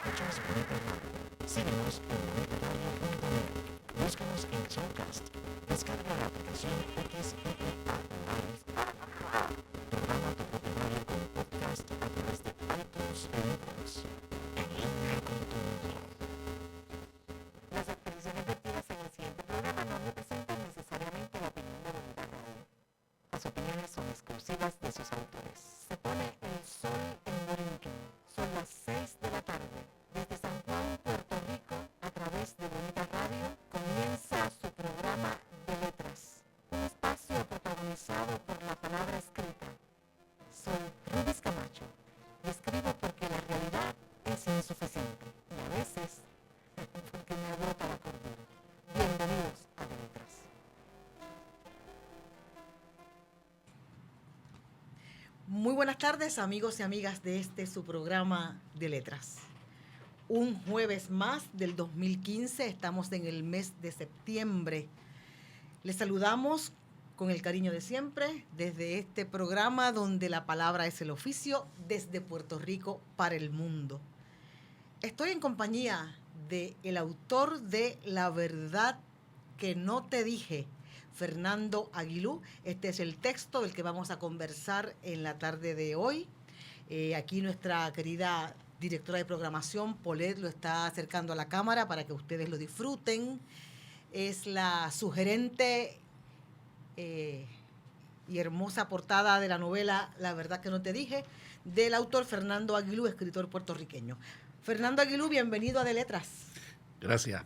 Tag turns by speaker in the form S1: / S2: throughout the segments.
S1: escuchas por internet. Síguenos en monedaradio.net. Búscanos en Showcast. Descarga la aplicación XEEA Live. Programa tu propia radio con podcast a través de iTunes e iVoox. En línea con tu mundo. Las expresiones vertidas en el siguiente programa no representan necesariamente la opinión de Bonita Radio. Las opiniones son exclusivas de sus autores. Se pone el sol en Borinquen. Son las 6 de la tarde. Desde San Juan, Puerto Rico, a través de Bonita Radio, comienza su programa de letras. Un espacio protagonizado por la palabra escrita. Soy Rubis Camacho y escribo porque la realidad es insuficiente y a veces porque me agota la cordura. Bienvenidos a De Letras.
S2: Muy buenas tardes, amigos y amigas de su programa de letras. Un jueves más del 2015, estamos en el mes de septiembre. Les saludamos con el cariño de siempre desde este programa donde la palabra es el oficio, desde Puerto Rico para el mundo. Estoy en compañía del autor de La verdad que no te dije, Fernando Aguilú. Este es el texto del que vamos a conversar en la tarde de hoy. Aquí nuestra querida directora de programación, Paulette, lo está acercando a la cámara para que ustedes lo disfruten. Es la sugerente y hermosa portada de la novela La verdad que no te dije, del autor Fernando Aguilú, escritor puertorriqueño. Fernando Aguilú, bienvenido a De Letras.
S3: Gracias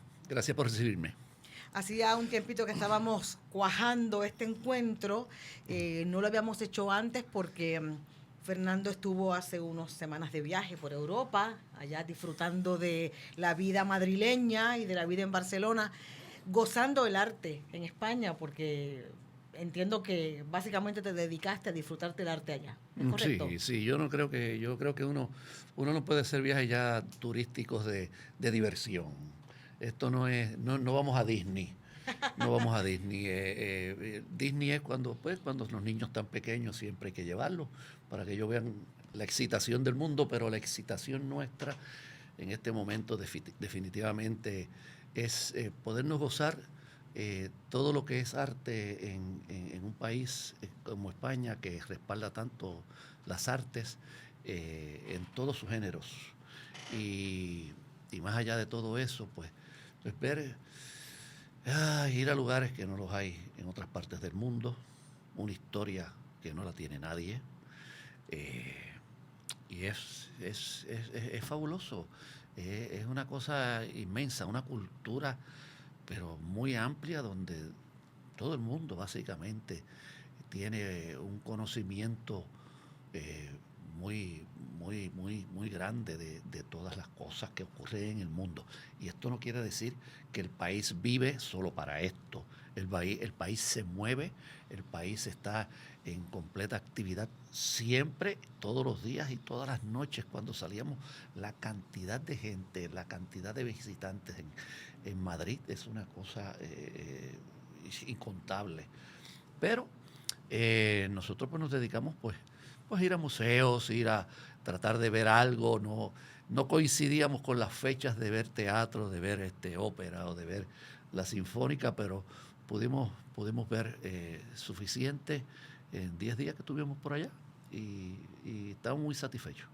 S3: por recibirme.
S2: Hacía un tiempito que estábamos cuajando este encuentro, no lo habíamos hecho antes porque Fernando estuvo hace unas semanas de viaje por Europa, allá disfrutando de la vida madrileña y de la vida en Barcelona, gozando el arte en España, porque entiendo que básicamente te dedicaste a disfrutarte el arte allá. ¿Es correcto?
S3: Sí, yo creo que uno no puede hacer viajes ya turísticos de diversión. Esto no vamos a Disney. No vamos a Disney. Disney es cuando los niños están pequeños, siempre hay que llevarlos para que ellos vean la excitación del mundo, pero la excitación nuestra en este momento definitivamente es podernos gozar todo lo que es arte en un país como España, que respalda tanto las artes en todos sus géneros. Y más allá de todo eso, pues ver, ir a lugares que no los hay en otras partes del mundo, una historia que no la tiene nadie, y es fabuloso, es una cosa inmensa, una cultura pero muy amplia, donde todo el mundo básicamente tiene un conocimiento muy grande de todas las cosas que ocurren en el mundo. Y esto no quiere decir que el país vive solo para esto. El país se mueve, el país está en completa actividad siempre, todos los días y todas las noches. Cuando salíamos, la cantidad de gente, la cantidad de visitantes en Madrid es una cosa incontable. Pero nosotros pues nos dedicamos pues a ir a museos, ir a tratar de ver algo. No coincidíamos con las fechas de ver teatro, de ver ópera o de ver la sinfónica, pero pudimos ver suficiente en 10 días que estuvimos por allá y estamos muy satisfechos.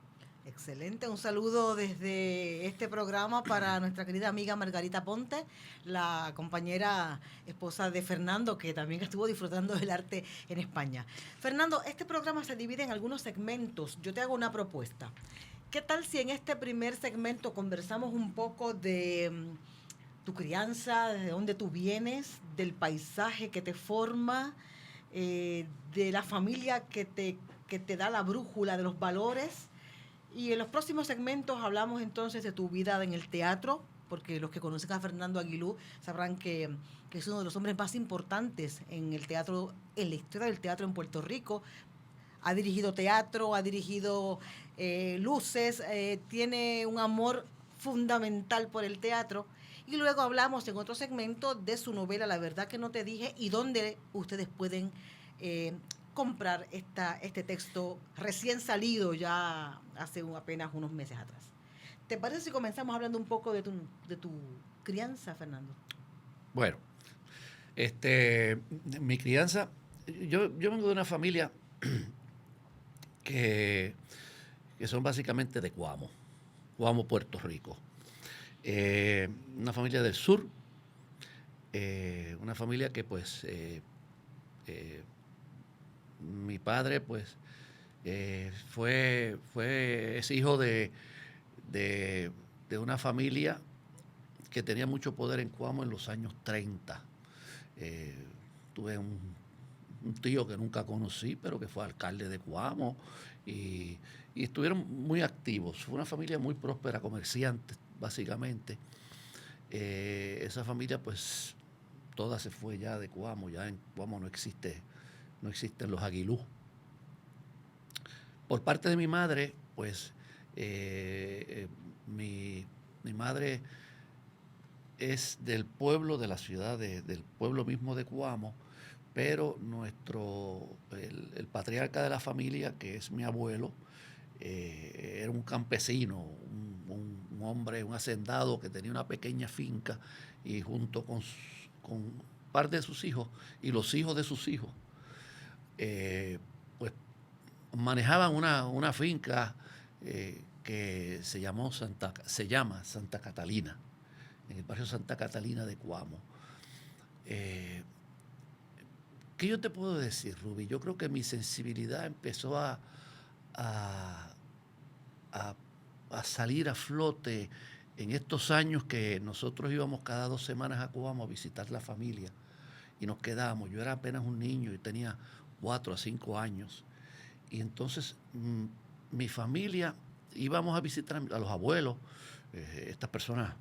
S2: Excelente, un saludo desde este programa para nuestra querida amiga Margarita Ponte, la compañera esposa de Fernando, que también estuvo disfrutando del arte en España. Fernando, este programa se divide en algunos segmentos. Yo te hago una propuesta. ¿Qué tal si en este primer segmento conversamos un poco de tu crianza, de dónde tú vienes, del paisaje que te forma, de la familia que te da la brújula de los valores? Y en los próximos segmentos hablamos entonces de tu vida en el teatro, porque los que conocen a Fernando Aguilú sabrán que es uno de los hombres más importantes en el teatro, en la historia del teatro en Puerto Rico. Ha dirigido teatro, ha dirigido luces, tiene un amor fundamental por el teatro. Y luego hablamos en otro segmento de su novela La verdad que no te dije, y dónde ustedes pueden comprar este texto recién salido ya hace apenas unos meses atrás. ¿Te parece si comenzamos hablando un poco de tu crianza, Fernando?
S3: Bueno, mi crianza, yo vengo de una familia que son básicamente de Coamo, Puerto Rico. Una familia del sur, una familia que pues mi padre pues es hijo de una familia que tenía mucho poder en Coamo en los años 30. Tuve un tío que nunca conocí, pero que fue alcalde de Coamo y estuvieron muy activos. Fue una familia muy próspera, comerciantes, básicamente. Esa familia, pues, toda se fue ya de Coamo. Ya en Coamo no existen los aguilú. Por parte de mi madre, pues, mi madre es del pueblo, de la ciudad, del pueblo mismo de Coamo, pero el patriarca de la familia, que es mi abuelo, era un campesino, un hombre, un hacendado que tenía una pequeña finca y junto con un par de sus hijos y los hijos de sus hijos, pues manejaban una finca que se llama Santa Catalina, en el barrio Santa Catalina de Coamo. ¿Qué yo te puedo decir, Ruby? Yo creo que mi sensibilidad empezó a salir a flote en estos años que nosotros íbamos cada 2 semanas a Coamo a visitar la familia y nos quedábamos. Yo era apenas un niño y tenía 4 a 5 años. Y entonces mi familia íbamos a visitar a los abuelos, estas personas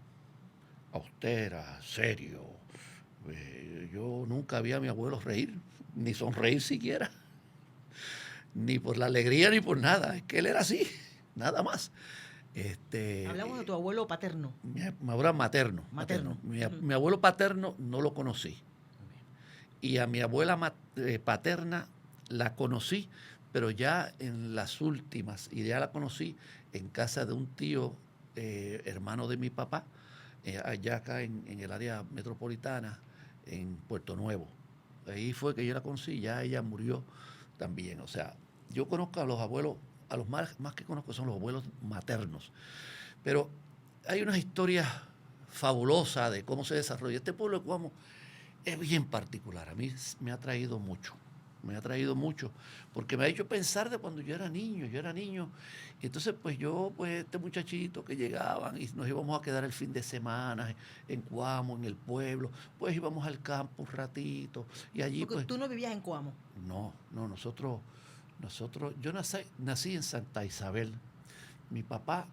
S3: austeras, serios. Yo nunca vi a mi abuelo reír, ni sonreír siquiera, ni por la alegría ni por nada. Es que él era así, nada más.
S2: Hablamos de tu abuelo paterno.
S3: Mi abuelo materno. Mi abuelo paterno no lo conocí. Y a mi abuela paterna la conocí, pero ya en las últimas, y ya la conocí en casa de un tío, hermano de mi papá, allá acá en el área metropolitana, en Puerto Nuevo. Ahí fue que yo la conocí, ya ella murió también. O sea, yo conozco a los abuelos, a los más que conozco son los abuelos maternos. Pero hay unas historias fabulosas de cómo se desarrolla. Este pueblo de Coamo es bien particular. A mí me ha traído mucho. Porque me ha hecho pensar de cuando yo era niño. Y entonces, pues este muchachito que llegaban y nos íbamos a quedar el fin de semana en Coamo, en el pueblo, pues íbamos al campo un ratito. Y allí,
S2: porque
S3: pues,
S2: tú no vivías en Coamo.
S3: No, nosotros, yo nací en Santa Isabel. Mi papá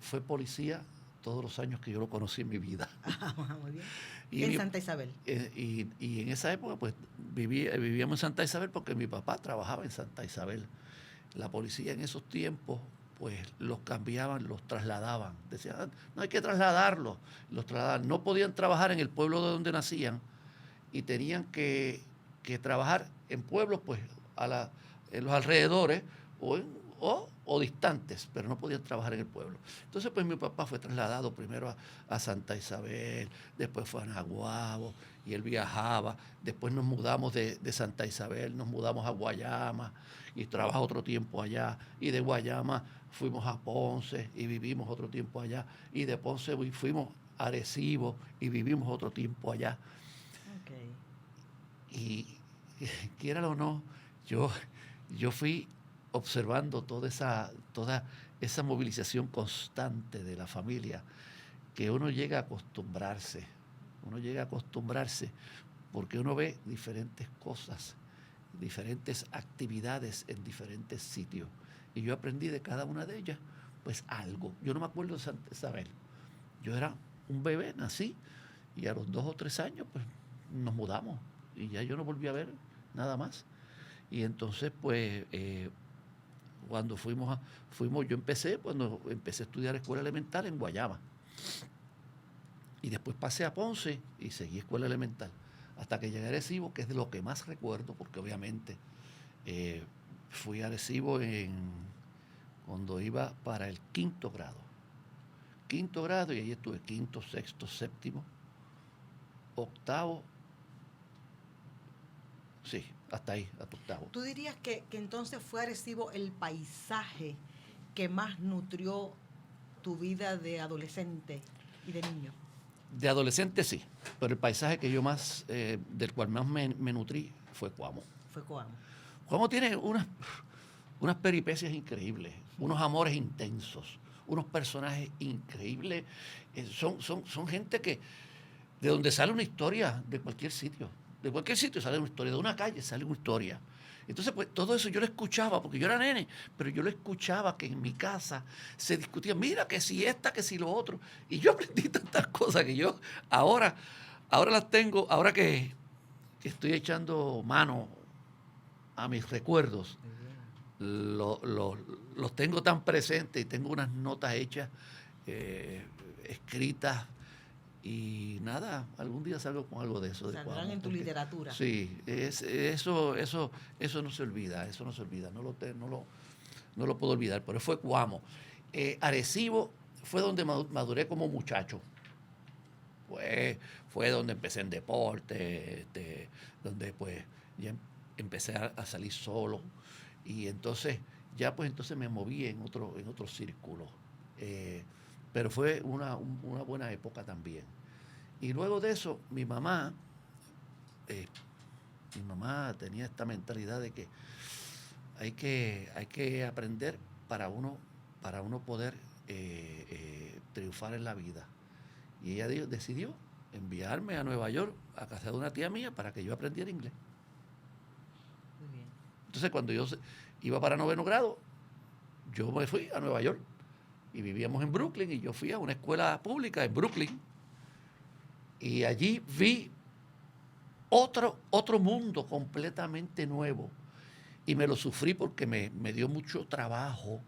S3: fue policía todos los años que yo lo conocí en mi vida.
S2: Muy bien. Y en Santa Isabel.
S3: Y en esa época, pues, vivíamos en Santa Isabel porque mi papá trabajaba en Santa Isabel. La policía en esos tiempos, pues, los cambiaban, los trasladaban. Decían, no hay que trasladarlos. Los trasladaban. No podían trabajar en el pueblo de donde nacían y tenían que trabajar en pueblos, pues, en los alrededores o distantes, pero no podían trabajar en el pueblo. Entonces, pues mi papá fue trasladado primero a Santa Isabel, después fue a Naguabo, y él viajaba. Después nos mudamos de Santa Isabel, nos mudamos a Guayama, y trabajó otro tiempo allá. Y de Guayama fuimos a Ponce, y vivimos otro tiempo allá. Y de Ponce fuimos a Arecibo, y vivimos otro tiempo allá. Okay. Y quiéralo o no, yo fui observando toda esa movilización constante de la familia, que uno llega a acostumbrarse, porque uno ve diferentes cosas, diferentes actividades en diferentes sitios, y yo aprendí de cada una de ellas, pues algo. Yo no me acuerdo de Santa Isabel, yo era un bebé, nací, y a los 2 o 3 años, pues, nos mudamos, y ya yo no volví a ver nada más. Y entonces, pues, cuando yo empecé a estudiar escuela elemental en Guayama. Y después pasé a Ponce y seguí escuela elemental. Hasta que llegué a Arecibo, que es de lo que más recuerdo, porque obviamente fui a Arecibo cuando iba para el 5º grado. quinto grado y ahí estuve quinto, sexto, séptimo, octavo, sí, hasta ahí, hasta octavo.
S2: ¿Tú dirías que entonces fue Arecibo el paisaje que más nutrió tu vida de adolescente y de niño?
S3: De adolescente sí, pero el paisaje que yo más, del cual más me nutrí fue Cuamo.
S2: Fue Coamo.
S3: Cuamo tiene unas peripecias increíbles, unos amores intensos, unos personajes increíbles. Son gente que, de donde sale una historia, de cualquier sitio sale una historia, de una calle sale una historia. Entonces, pues todo eso yo lo escuchaba, porque yo era nene, pero yo lo escuchaba que en mi casa se discutía, mira, que si esta, que si lo otro. Y yo aprendí tantas cosas que yo ahora las tengo, ahora que estoy echando mano a mis recuerdos, los tengo tan presentes y tengo unas notas hechas, escritas, y nada, algún día salgo con algo de eso.
S2: Saldrán en tu literatura.
S3: Sí, eso no se olvida, no lo puedo olvidar, pero fue Cuamo. Arecibo fue donde maduré como muchacho. Fue donde empecé en deporte, donde pues ya empecé a salir solo, y entonces entonces me moví en otro círculo. Pero fue una buena época también. Y luego de eso, mi mamá tenía esta mentalidad de que hay que aprender para uno poder triunfar en la vida. Y ella decidió enviarme a Nueva York, a casa de una tía mía, para que yo aprendiera inglés.
S2: Muy bien.
S3: Entonces, cuando yo iba para noveno grado, yo me fui a Nueva York. Y vivíamos en Brooklyn, y yo fui a una escuela pública en Brooklyn, y allí vi otro mundo completamente nuevo, y me lo sufrí porque me dio mucho trabajo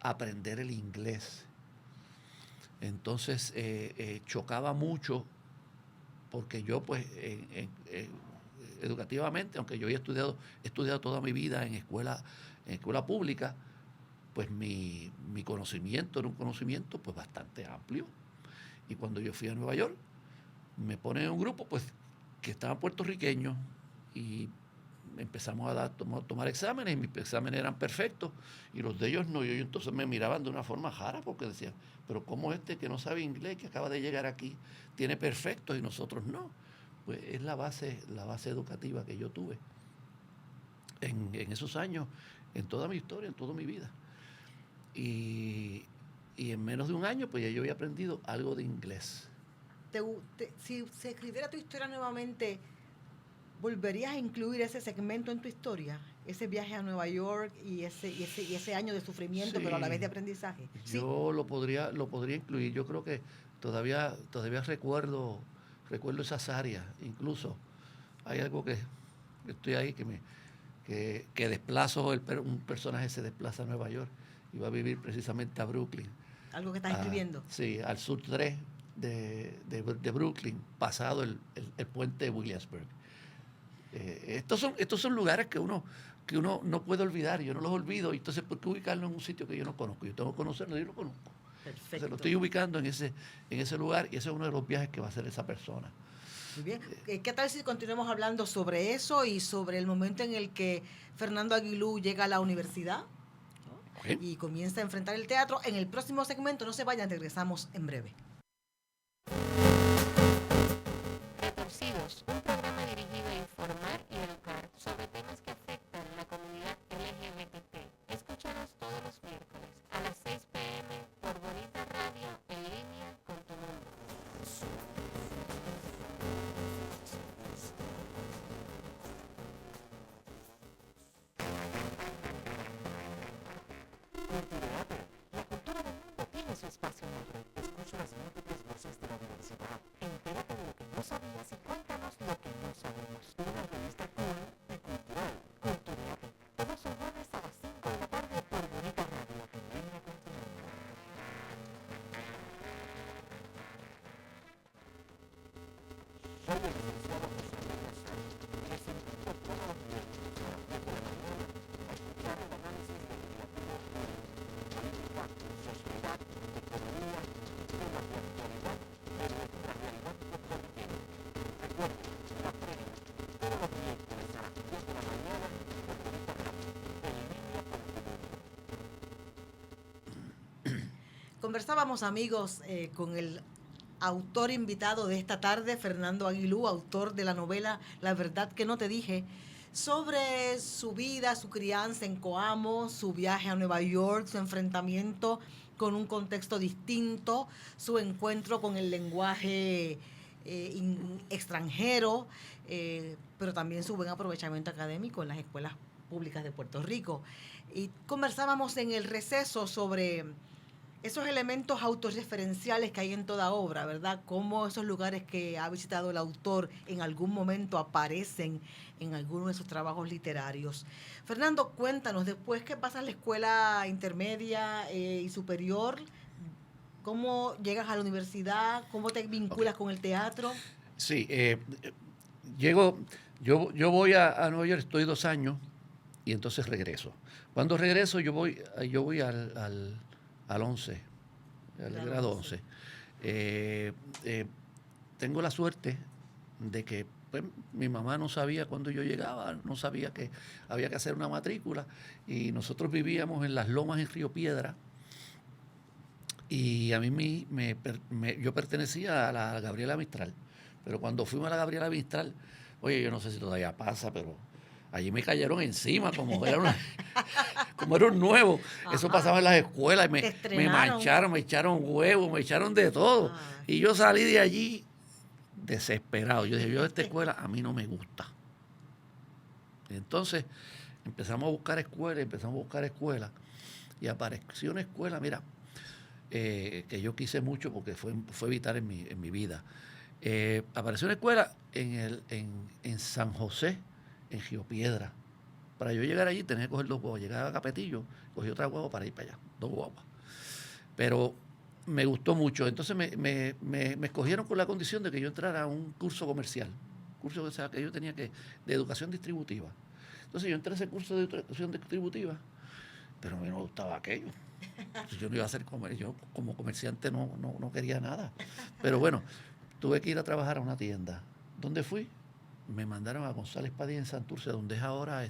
S3: aprender el inglés. Entonces chocaba mucho, porque yo pues educativamente, aunque yo había estudiado toda mi vida en escuela pública, pues mi conocimiento era un conocimiento pues bastante amplio. Y cuando yo fui a Nueva York, me ponen en un grupo pues que estaban puertorriqueños, y empezamos a tomar exámenes, y mis exámenes eran perfectos y los de ellos no. Y ellos entonces me miraban de una forma rara, porque decían, pero ¿cómo este que no sabe inglés, que acaba de llegar aquí, tiene perfectos y nosotros no? Pues es la base educativa que yo tuve en esos años, en toda mi historia, en toda mi vida. Y en menos de un año, pues ya yo había aprendido algo de inglés.
S2: Si se escribiera tu historia nuevamente, ¿volverías a incluir ese segmento en tu historia? Ese viaje a Nueva York y ese año de sufrimiento,
S3: Sí,
S2: pero a la vez de aprendizaje. ¿Sí?
S3: Yo lo podría incluir. Yo creo que todavía recuerdo esas áreas. Incluso hay algo que estoy ahí que desplazo, un personaje se desplaza a Nueva York y va a vivir precisamente a Brooklyn.
S2: Algo que estás escribiendo.
S3: Sí, al sur 3 de Brooklyn, pasado el puente de Williamsburg. Estos son lugares que uno no puede olvidar. Yo no los olvido, entonces ¿por qué ubicarlo en un sitio que yo no conozco? Yo tengo que conocerlo, yo lo conozco.
S2: Perfecto.
S3: Entonces lo estoy ubicando en ese lugar, y ese es uno de los viajes que va a hacer esa persona.
S2: Muy bien. ¿Qué tal si continuamos hablando sobre eso y sobre el momento en el que Fernando Aguilú llega a la universidad, ¿no?
S3: Okay.
S2: Y comienza a enfrentar el teatro? En el próximo segmento, no se vayan, regresamos en breve.
S1: Retorcidos, un programa dirigido a informar y educar sobre temas que afectan a la comunidad LGBT. Escúchanos todos los miércoles a las 6 p.m. por Bonita Radio, en línea con tu mundo. Multideate, la cultura del mundo tiene su espacio en la red. Escucha las múltiples voces de la diversidad. Entérate de lo que no sabías y cuéntanos lo que no sabemos. Una revista cool y cultural.
S2: Conversábamos, amigos, con el autor invitado de esta tarde, Fernando Aguilú, autor de la novela La verdad que no te dije, sobre su vida, su crianza en Coamo, su viaje a Nueva York, su enfrentamiento con un contexto distinto, su encuentro con el lenguaje extranjero, pero también su buen aprovechamiento académico en las escuelas públicas de Puerto Rico. Y conversábamos en el receso sobre esos elementos autorreferenciales que hay en toda obra, ¿verdad? Cómo esos lugares que ha visitado el autor en algún momento aparecen en alguno de sus trabajos literarios. Fernando, cuéntanos, después que pasas la escuela intermedia y superior, ¿cómo llegas a la universidad? ¿Cómo te vinculas con el teatro?
S3: Sí, yo voy a Nueva York, estoy 2 años y entonces regreso. Cuando regreso yo voy al 11, al grado 11. Tengo la suerte de que pues, mi mamá no sabía cuándo yo llegaba, no sabía que había que hacer una matrícula y nosotros vivíamos en Las Lomas, en Río Piedra, y a mí yo pertenecía a la Gabriela Mistral, pero cuando fuimos a la Gabriela Mistral, oye, yo no sé si todavía pasa, pero allí me cayeron encima como era un nuevo. Ajá. Eso pasaba en las escuelas, me mancharon, me echaron huevos, me echaron de todo. Ay. Y yo salí de allí desesperado. Yo dije, yo de esta escuela a mí no me gusta. Y entonces empezamos a buscar escuelas, y apareció una escuela, mira, que yo quise mucho porque fue vital en mi vida. Apareció una escuela en San José, en Río Piedra. Para yo llegar allí tenía que coger 2 guaguas. Llegaba a Capetillo, cogí otra guagua para ir para allá, 2 guaguas. Pero me gustó mucho. Entonces me escogieron con la condición de que yo entrara a un curso comercial. Curso que yo tenía de educación distributiva. Entonces yo entré a ese curso de educación distributiva, pero a mí no me gustaba aquello. Entonces yo no iba a hacer yo como comerciante no quería nada. Pero bueno, tuve que ir a trabajar a una tienda. ¿Dónde fui? Me mandaron a González Padilla en Santurce, donde es ahora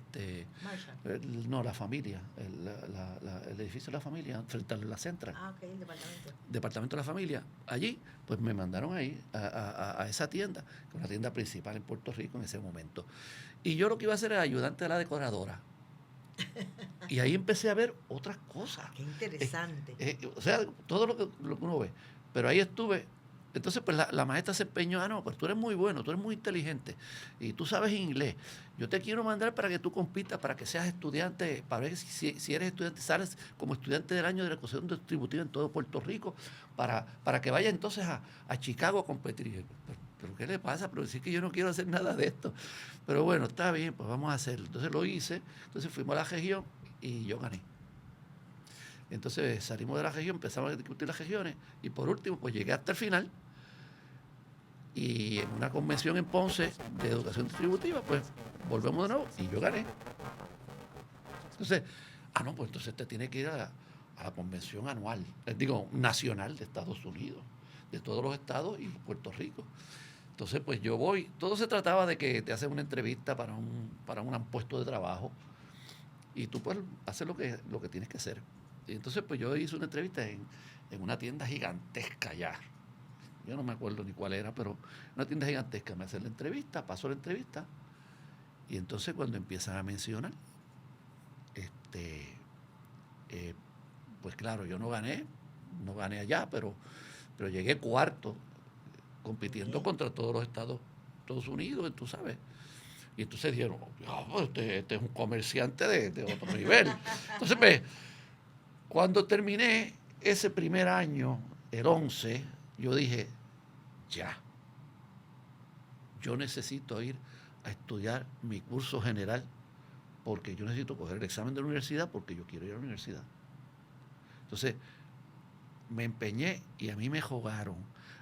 S3: la familia, el edificio de la familia, frente a la Central.
S2: Ah, ok, el departamento.
S3: Departamento de la familia. Allí, pues me mandaron ahí a esa tienda, que es una tienda principal en Puerto Rico en ese momento. Y yo lo que iba a hacer era ayudante de la decoradora. Y ahí empecé a ver otras cosas.
S2: Qué interesante.
S3: O sea, todo lo que uno ve. Pero ahí estuve. Entonces, pues la maestra se empeñó, no, pues tú eres muy bueno, tú eres muy inteligente y tú sabes inglés. Yo te quiero mandar para que tú compitas, para que seas estudiante, para ver si eres estudiante, sales como estudiante del año de la educación distributiva en todo Puerto Rico, para que vayas entonces a Chicago a competir. Y yo, ¿pero qué le pasa? Pero decir que yo no quiero hacer nada de esto. Pero bueno, está bien, pues vamos a hacerlo. Entonces lo hice, entonces fuimos a la región y yo gané. Entonces salimos de la región, empezamos a discutir las regiones y por último, pues llegué hasta el final. Y en una convención en Ponce de educación distributiva, pues volvemos de nuevo y yo gané. Entonces, pues entonces te tiene que ir a la convención anual, nacional de Estados Unidos, de todos los estados y Puerto Rico. Entonces, pues yo voy. Todo se trataba de que te hacen una entrevista para un puesto de trabajo y tú pues haces lo que tienes que hacer. Y entonces, pues yo hice una entrevista en una tienda gigantesca ya. Yo no me acuerdo ni cuál era, pero una tienda gigantesca. Me hacen la entrevista, paso la entrevista, y entonces cuando empiezan a mencionar, pues claro, yo no gané allá, pero llegué cuarto, compitiendo contra todos los Estados Unidos, tú sabes. Y entonces dijeron, pues este es un comerciante de otro nivel. Entonces, pues, cuando terminé ese primer año, el 11, yo dije, ya, yo necesito ir a estudiar mi curso general porque yo necesito coger el examen de la universidad porque yo quiero ir a la universidad. Entonces, me empeñé y a mí me jugaron.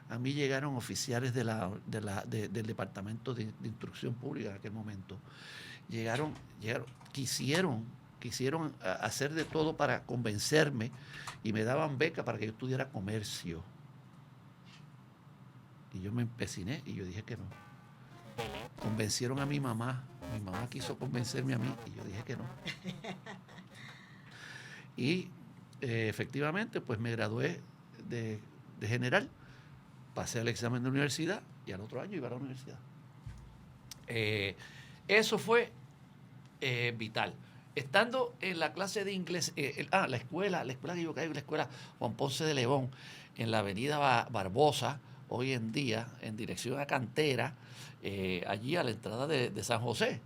S3: A mí llegaron oficiales del Departamento de Instrucción Pública en aquel momento. Quisieron hacer de todo para convencerme y me daban beca para que yo estudiara comercio. Y yo me empeciné y yo dije que no. Convencieron a mi mamá quiso convencerme a mí y yo dije que no. Y efectivamente pues me gradué de general, pasé el examen de universidad y al otro año iba a la universidad. Eso fue vital. Estando en la clase de inglés, la escuela que yo caigo, la escuela Juan Ponce de León, en la avenida Barbosa, hoy en día, en dirección a Cantera, allí a la entrada de San José.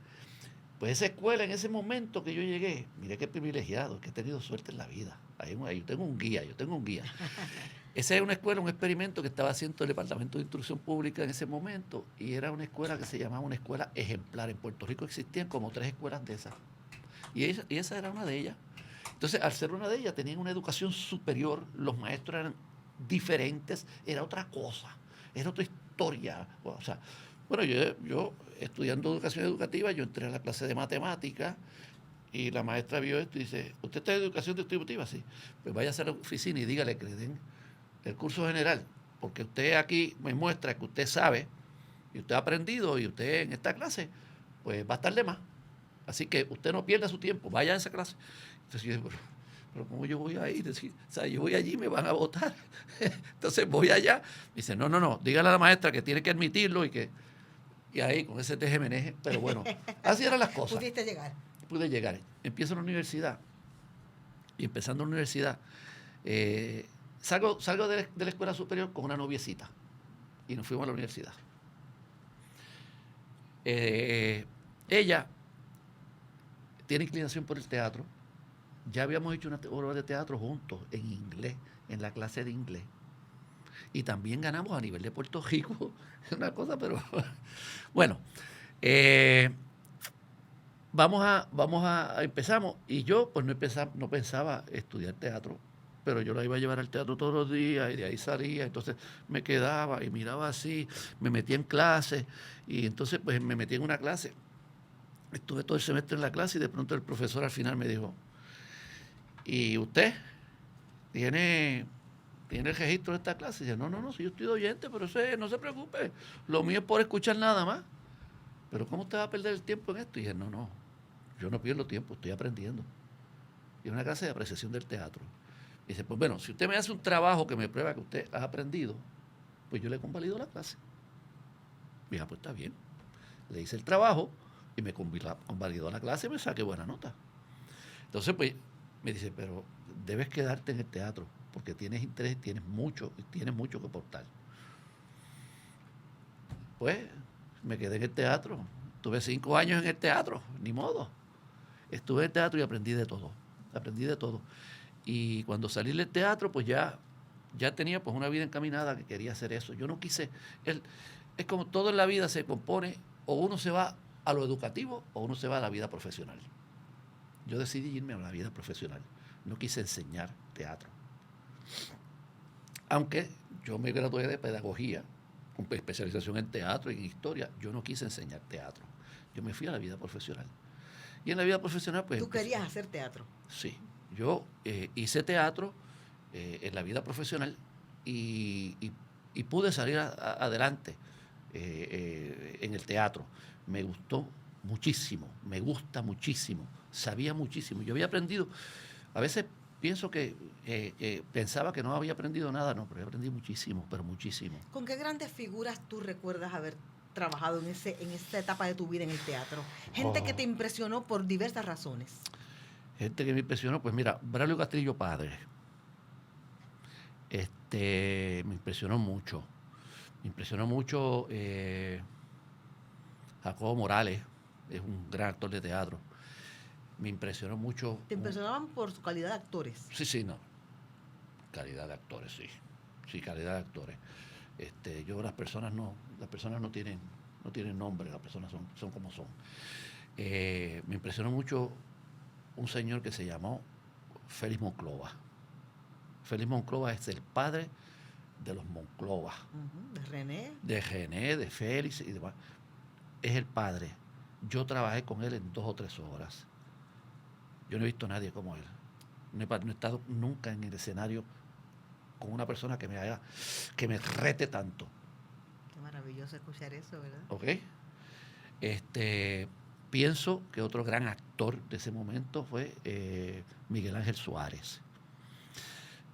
S3: Pues esa escuela, en ese momento que yo llegué, mire qué privilegiado, que he tenido suerte en la vida. Ahí yo tengo un guía. Esa era una escuela, un experimento que estaba haciendo el Departamento de Instrucción Pública en ese momento, y era una escuela que se llamaba una escuela ejemplar. En Puerto Rico existían como 3 escuelas de esas. Y esa era una de ellas. Entonces, al ser una de ellas, tenían una educación superior, los maestros eran diferentes, era otra cosa, era otra historia. O sea, bueno, yo estudiando educación educativa, yo entré a la clase de matemáticas y la maestra vio esto y dice, ¿usted está en educación distributiva? Sí. Pues vaya a la oficina y dígale que le den el curso general, porque usted aquí me muestra que usted sabe y usted ha aprendido y usted en esta clase, pues va a estar de más. Así que usted no pierda su tiempo, vaya a esa clase. Entonces yo digo, pero ¿cómo yo voy a ir? O sea, yo voy allí y me van a votar. Entonces voy allá. Dice, no, dígale a la maestra que tiene que admitirlo y ahí con ese teje-meneje. Pero bueno, así eran las cosas.
S2: ¿Pudiste llegar?
S3: Pude llegar. Empiezo la universidad. Y empezando la universidad, salgo de la escuela superior con una noviecita. Y nos fuimos a la universidad. Ella tiene inclinación por el teatro. Ya habíamos hecho una obra de teatro juntos en inglés, en la clase de inglés. Y también ganamos a nivel de Puerto Rico. Es una cosa, pero bueno. Empezamos. Y yo pues no pensaba estudiar teatro, pero yo la iba a llevar al teatro todos los días y de ahí salía. Entonces me quedaba y miraba así, me metía en clases y entonces pues me metí en una clase. Estuve todo el semestre en la clase y de pronto el profesor al final me dijo, ¿y usted tiene el registro de esta clase? Y yo, no, si yo estoy de oyente, pero no se preocupe, lo mío es por escuchar nada más. ¿Pero cómo usted va a perder el tiempo en esto? Y dije, no, yo no pierdo tiempo, estoy aprendiendo. Y es una clase de apreciación del teatro. Y dice, pues bueno, si usted me hace un trabajo que me prueba que usted ha aprendido, pues yo le convalido la clase. Y dije, pues está bien. Le hice el trabajo y me convalidó la clase y me saqué buena nota. Entonces, pues, me dice, pero debes quedarte en el teatro, porque tienes interés, tienes mucho que aportar. Pues, me quedé en el teatro. Tuve 5 años en el teatro, ni modo. Estuve en el teatro y aprendí de todo. Y cuando salí del teatro, pues ya tenía pues una vida encaminada que quería hacer eso. Yo no quise... Es como todo en la vida se compone, o uno se va a lo educativo o uno se va a la vida profesional. Yo decidí irme a la vida profesional. No quise enseñar teatro. Aunque yo me gradué de pedagogía, con especialización en teatro y en historia, yo no quise enseñar teatro. Yo me fui a la vida profesional. Y en la vida profesional, pues...
S2: ¿Tú querías hacer teatro?
S3: Sí. Yo hice teatro en la vida profesional y pude salir adelante en el teatro. Me gustó muchísimo, me gusta muchísimo, sabía muchísimo. Yo había aprendido, a veces pienso que pensaba que no había aprendido nada, no, pero aprendí muchísimo, pero muchísimo.
S2: ¿Con qué grandes figuras tú recuerdas haber trabajado en esta etapa de tu vida en el teatro? Gente que te impresionó por diversas razones.
S3: Gente que me impresionó, pues mira, Braulio Castillo padre. Me impresionó mucho. Me impresionó mucho Jacobo Morales, es un gran actor de teatro. Me impresionó mucho.
S2: ¿Te impresionaban por su calidad de actores?
S3: Sí, no. Calidad de actores, sí. Sí, calidad de actores. Las personas no tienen nombre, las personas son como son. Me impresionó mucho un señor que se llamó Félix Monclova. Félix Monclova es el padre de los Monclova.
S2: De René.
S3: De René, de Félix y demás. Es el padre. Yo trabajé con él en 2 o 3 horas. Yo no he visto a nadie como él. No he estado nunca en el escenario con una persona que me rete tanto.
S2: Qué maravilloso escuchar eso, ¿verdad?
S3: ¿Ok? Pienso que otro gran actor de ese momento fue Miguel Ángel Suárez.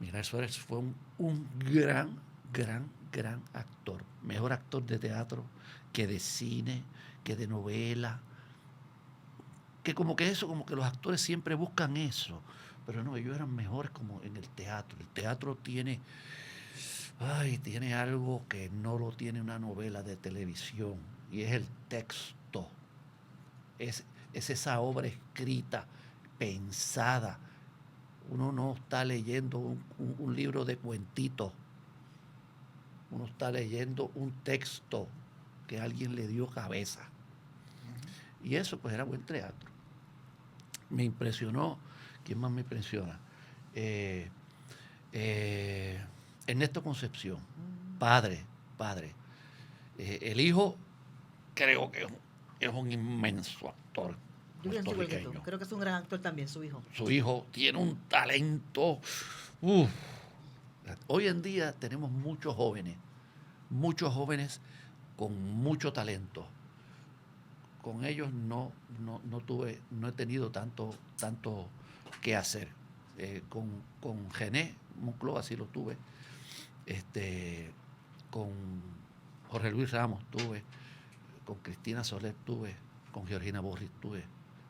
S3: Miguel Suárez fue un gran, gran actor. Mejor actor de teatro que de cine, que de novela. Que como que los actores siempre buscan eso. Pero no, ellos eran mejores como en el teatro. El teatro tiene algo que no lo tiene una novela de televisión. Y es el texto. Es esa obra escrita, pensada. Uno no está leyendo un libro de cuentitos. Uno está leyendo un texto que alguien le dio cabeza. Y eso pues era buen teatro. Me impresionó. ¿Quién más me impresiona? Ernesto Concepción, padre. El hijo creo que es un inmenso actor.
S2: Yo pienso igual que tú. Creo que es un gran actor también, su hijo.
S3: Su hijo tiene un talento. Hoy en día tenemos muchos jóvenes con mucho talento. Con ellos no he tenido tanto que hacer. Con Gené Moncloa sí lo tuve. Con Jorge Luis Ramos tuve. Con Cristina Soler tuve. Con Georgina Borris tuve.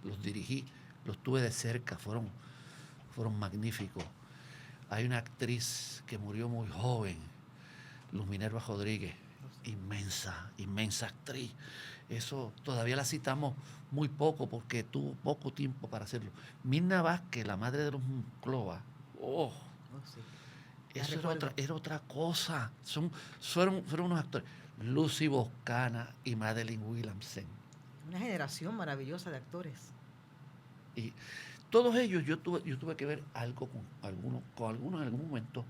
S3: Los dirigí, los tuve de cerca, fueron magníficos. Hay una actriz que murió muy joven, Luz Minerva Rodríguez, inmensa actriz. Eso todavía la citamos muy poco porque tuvo poco tiempo para hacerlo. Mirna Vázquez, la madre de los Moncloa, sí. Eso era otra cosa. Fueron unos actores. Lucy Boscana y Madeleine Williamson.
S2: Una generación maravillosa de actores.
S3: Y todos ellos yo tuve que ver algo con algunos en algún momento,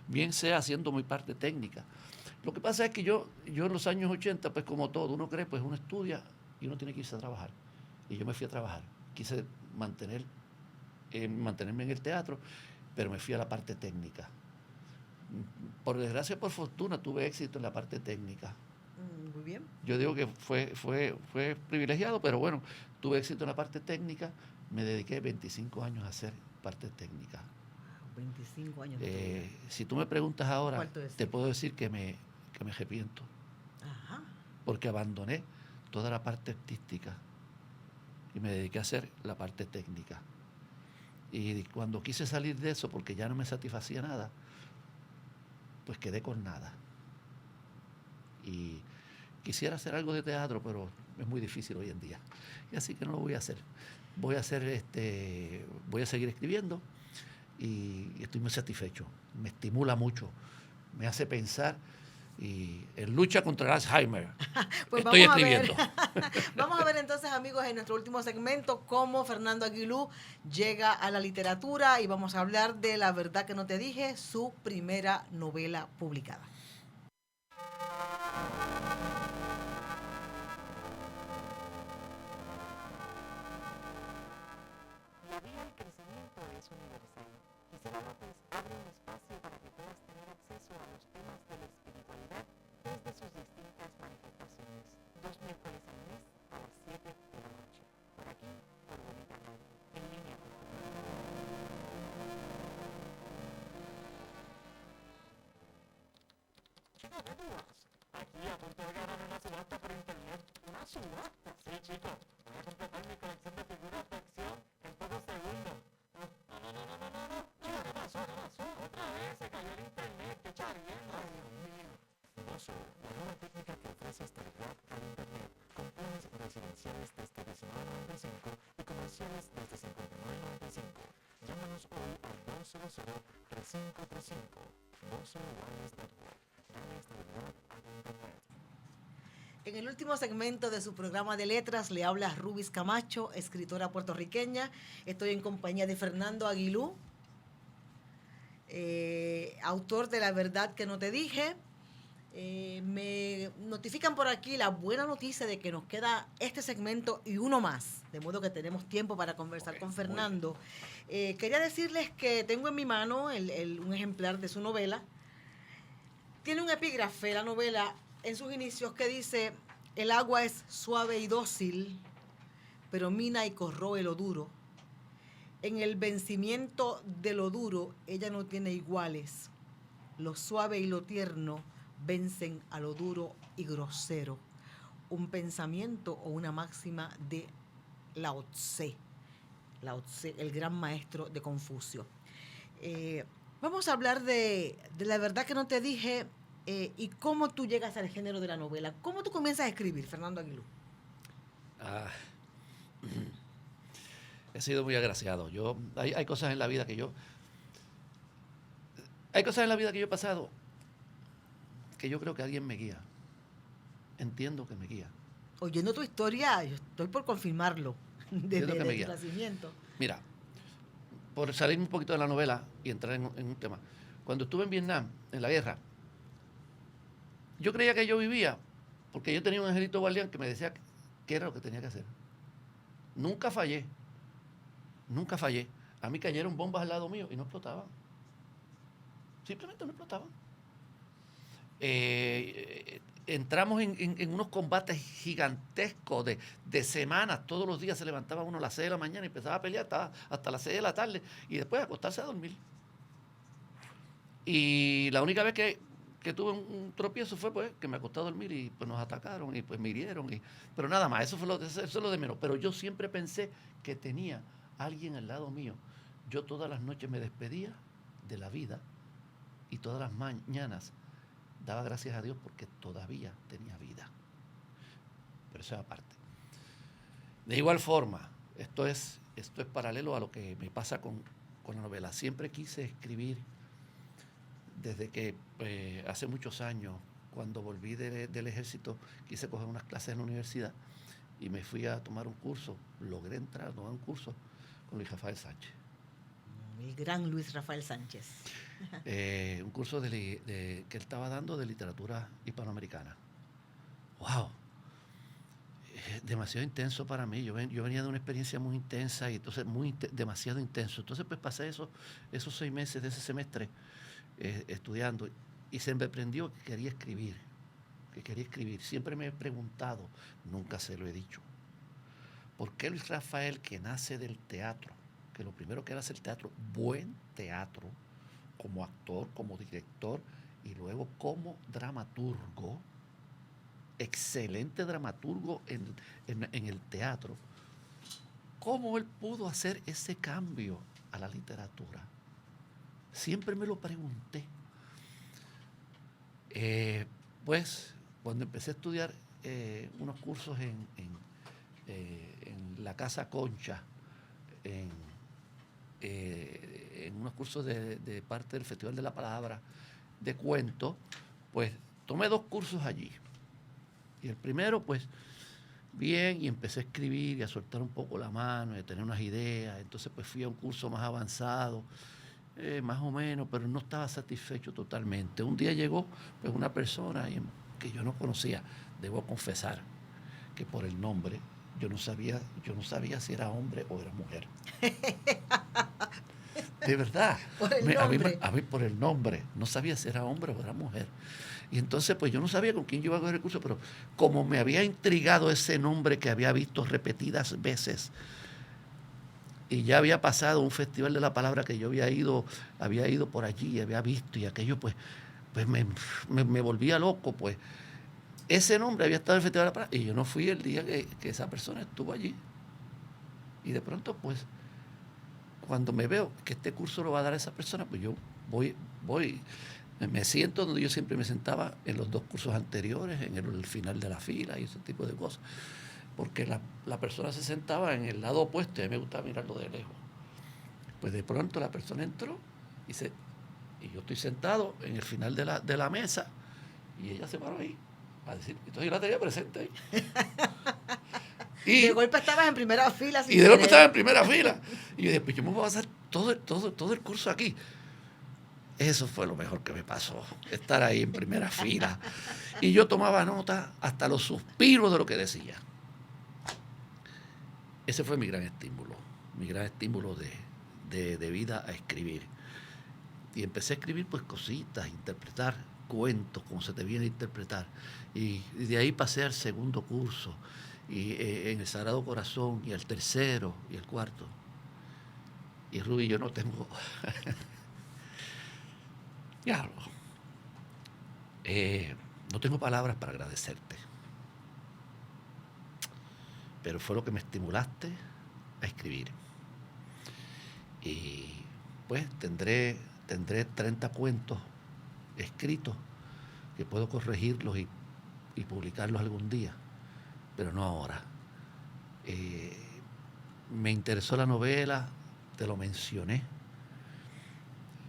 S3: bien sea haciendo mi parte técnica. Lo que pasa es que yo en los años 80, pues como todo, uno cree, pues uno estudia y uno tiene que irse a trabajar. Y yo me fui a trabajar. Quise mantenerme en el teatro, pero me fui a la parte técnica. Por desgracia, por fortuna, tuve éxito en la parte técnica.
S2: Muy bien.
S3: Yo digo que fue privilegiado, pero bueno, tuve éxito en la parte técnica. Me dediqué 25 años a hacer parte técnica.
S2: 25 años.
S3: Si tú me preguntas ahora, te puedo decir que me arrepiento.
S2: Ajá.
S3: Porque abandoné toda la parte artística y me dediqué a hacer la parte técnica. Y cuando quise salir de eso, porque ya no me satisfacía nada, pues quedé con nada. Y quisiera hacer algo de teatro, pero es muy difícil hoy en día. Y así que no lo voy a hacer. Voy a seguir escribiendo y estoy muy satisfecho. Me estimula mucho, me hace pensar y en lucha contra el Alzheimer.
S2: Pues
S3: estoy escribiendo.
S2: Vamos a ver entonces, amigos, en nuestro último segmento cómo Fernando Aguilú llega a la literatura y vamos a hablar de La verdad que no te dije, su primera novela publicada.
S1: La vía al crecimiento es universal. Gisela López abre un espacio para que puedas tener acceso a los temas de la espiritualidad desde sus distintas manifestaciones. 2 miércoles al mes a las 7 de la noche. Por aquí, por Bonita Radio, en línea. Chicos, ¿dónde vas? Aquí a punto de ganar una subasta por internet. ¿Una subasta? Sí, chicos. Voy a completar mi colección de figuras de acción en pocos segundos. No. ¿Qué pasó? Otra vez se cayó el internet. ¡Qué chavienda! Ay, Dios mío. Bozo, la nueva técnica que ofrece StarWatt al internet, con planes residenciales desde $19.95 y comerciales desde $59.95. Llámanos hoy al 200-3535. Bozo Wireless Network. Dale estabilidad al internet.
S2: En el último segmento de su programa de letras le habla Rubis Camacho, escritora puertorriqueña. Estoy en compañía de Fernando Aguilú, autor de La verdad que no te dije. Me notifican por aquí la buena noticia de que nos queda este segmento y uno más, de modo que tenemos tiempo para conversar con Fernando. Quería decirles que tengo en mi mano un ejemplar de su novela. Tiene un epígrafe, la novela, en sus inicios que dice: el agua es suave y dócil, pero mina y corroe lo duro. En el vencimiento de lo duro, ella no tiene iguales. Lo suave y lo tierno vencen a lo duro y grosero. Un pensamiento o una máxima de Lao Tse. Lao Tse, el gran maestro de Confucio. Vamos a hablar de la verdad que no te dije y cómo tú llegas al género de la novela. ¿Cómo tú comienzas a escribir, Fernando Aguilú?
S3: He sido muy agraciado. Hay cosas en la vida que hay cosas en la vida que yo he pasado que yo creo que alguien me guía. Entiendo que me guía.
S2: Oyendo tu historia, yo estoy por confirmarlo desde tu nacimiento.
S3: Mira, por salir un poquito de la novela y entrar en un tema. Cuando estuve en Vietnam, en la guerra, yo creía que yo vivía porque yo tenía un angelito guardián que me decía qué era lo que tenía que hacer. Nunca fallé. A mí cayeron bombas al lado mío y no explotaban. Simplemente no explotaban. Entramos en unos combates gigantescos de semanas. Todos los días se levantaba uno a las 6 de la mañana y empezaba a pelear hasta las 6 de la tarde y después a acostarse a dormir. Y la única vez que tuve un tropiezo fue pues que me acosté a dormir y pues nos atacaron y pues me hirieron. Pero nada más, eso es lo de menos. Pero yo siempre pensé que tenía alguien al lado mío. Yo todas las noches me despedía de la vida y todas las mañanas daba gracias a Dios porque todavía tenía vida. Pero eso es aparte. De igual forma, esto es paralelo a lo que me pasa con la novela. Siempre quise escribir desde que hace muchos años, cuando volví del ejército, quise coger unas clases en la universidad y me fui a tomar un curso. Logré entrar a tomar un curso con Luis Rafael Sánchez.
S2: El gran Luis Rafael Sánchez.
S3: Un curso que él estaba dando de literatura hispanoamericana. ¡Wow! Demasiado intenso para mí. Yo venía de una experiencia muy intensa y entonces demasiado intenso. Entonces pues pasé esos 6 meses de ese semestre estudiando y se me prendió que quería escribir. Siempre me he preguntado, nunca se lo he dicho, ¿por qué Luis Rafael, que nace del teatro, que lo primero que era hacer teatro, buen teatro, como actor, como director y luego como dramaturgo, excelente dramaturgo en el teatro, cómo él pudo hacer ese cambio a la literatura? Siempre me lo pregunté. Pues cuando empecé a estudiar unos cursos en la Casa Concha, en unos cursos de parte del Festival de la Palabra, de cuento, pues tomé 2 cursos allí. Y el primero, pues, bien, y empecé a escribir y a soltar un poco la mano y a tener unas ideas. Entonces, pues fui a un curso más avanzado, más o menos, pero no estaba satisfecho totalmente. Un día llegó, pues, una persona que yo no conocía. Debo confesar que por el nombre yo no sabía si era hombre o era mujer. De verdad. A mí por el nombre. No sabía si era hombre o era mujer. Y entonces, pues yo no sabía con quién yo iba a coger el curso, pero como me había intrigado ese nombre que había visto repetidas veces, y ya había pasado un festival de la palabra que yo había ido por allí, había visto, y aquello, pues me volvía loco, pues. Ese nombre había estado en el festival de la palabra, y yo no fui el día que esa persona estuvo allí. Y de pronto, pues, cuando me veo que este curso lo va a dar esa persona, pues yo voy, me siento donde yo siempre me sentaba en los 2 cursos anteriores, en el final de la fila y ese tipo de cosas. Porque la persona se sentaba en el lado opuesto y a mí me gustaba mirarlo de lejos. Pues de pronto la persona entró y yo estoy sentado en el final de la mesa y ella se paró ahí a decir, entonces yo la tenía presente ahí.
S2: Y de golpe estabas en primera fila.
S3: Y de golpe estaba en primera fila. Y yo dije, pues yo me voy a pasar todo el curso aquí. Eso fue lo mejor que me pasó, estar ahí en primera fila. Y yo tomaba nota hasta los suspiros de lo que decía. Ese fue mi gran estímulo de vida a escribir. Y empecé a escribir pues cositas, interpretar cuentos, como se te viene a interpretar. Y de ahí pasé al segundo curso, y en el Sagrado Corazón, y al tercero, y al cuarto. Y Ruby, yo no tengo... Diablo. No tengo palabras para agradecerte. Pero fue lo que me estimulaste a escribir. Y pues tendré 30 cuentos escritos que puedo corregirlos y publicarlos algún día, pero no ahora. Me interesó la novela, te lo mencioné.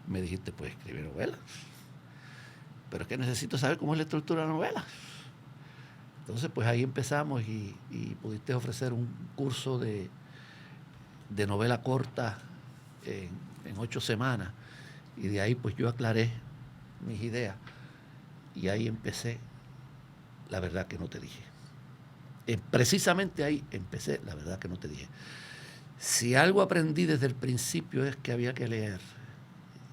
S3: Me dijiste, pues escribe novela. Pero es que necesito saber cómo es la estructura de la novela. Entonces, pues ahí empezamos y pudiste ofrecer un curso de novela corta en 8 semanas. Y de ahí, pues yo aclaré mis ideas. Y ahí empecé La verdad que no te dije. Precisamente ahí empecé La verdad que no te dije. Si algo aprendí desde el principio es que había que leer.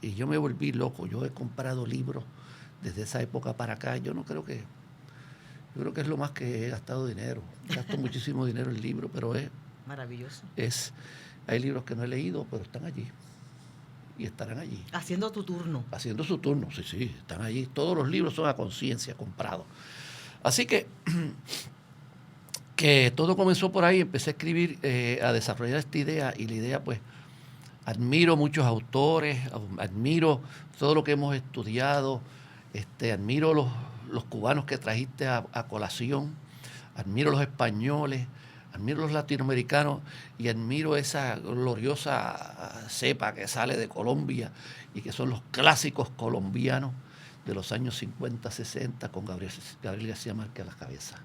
S3: Y yo me volví loco. Yo he comprado libros desde esa época para acá. Yo creo que es lo más que he gastado dinero. Gasto muchísimo dinero en libros, pero es
S2: maravilloso.
S3: Hay libros que no he leído, pero están allí. Y estarán allí.
S2: Haciendo tu turno.
S3: Haciendo su turno, sí, están allí. Todos los libros son a conciencia, comprados. Así que todo comenzó por ahí. Empecé a escribir, a desarrollar esta idea. Y la idea, pues, admiro muchos autores, admiro todo lo que hemos estudiado, admiro los cubanos que trajiste a colación, admiro los españoles, admiro los latinoamericanos y admiro esa gloriosa cepa que sale de Colombia y que son los clásicos colombianos de los años 50, 60 con Gabriel García Márquez a la cabeza.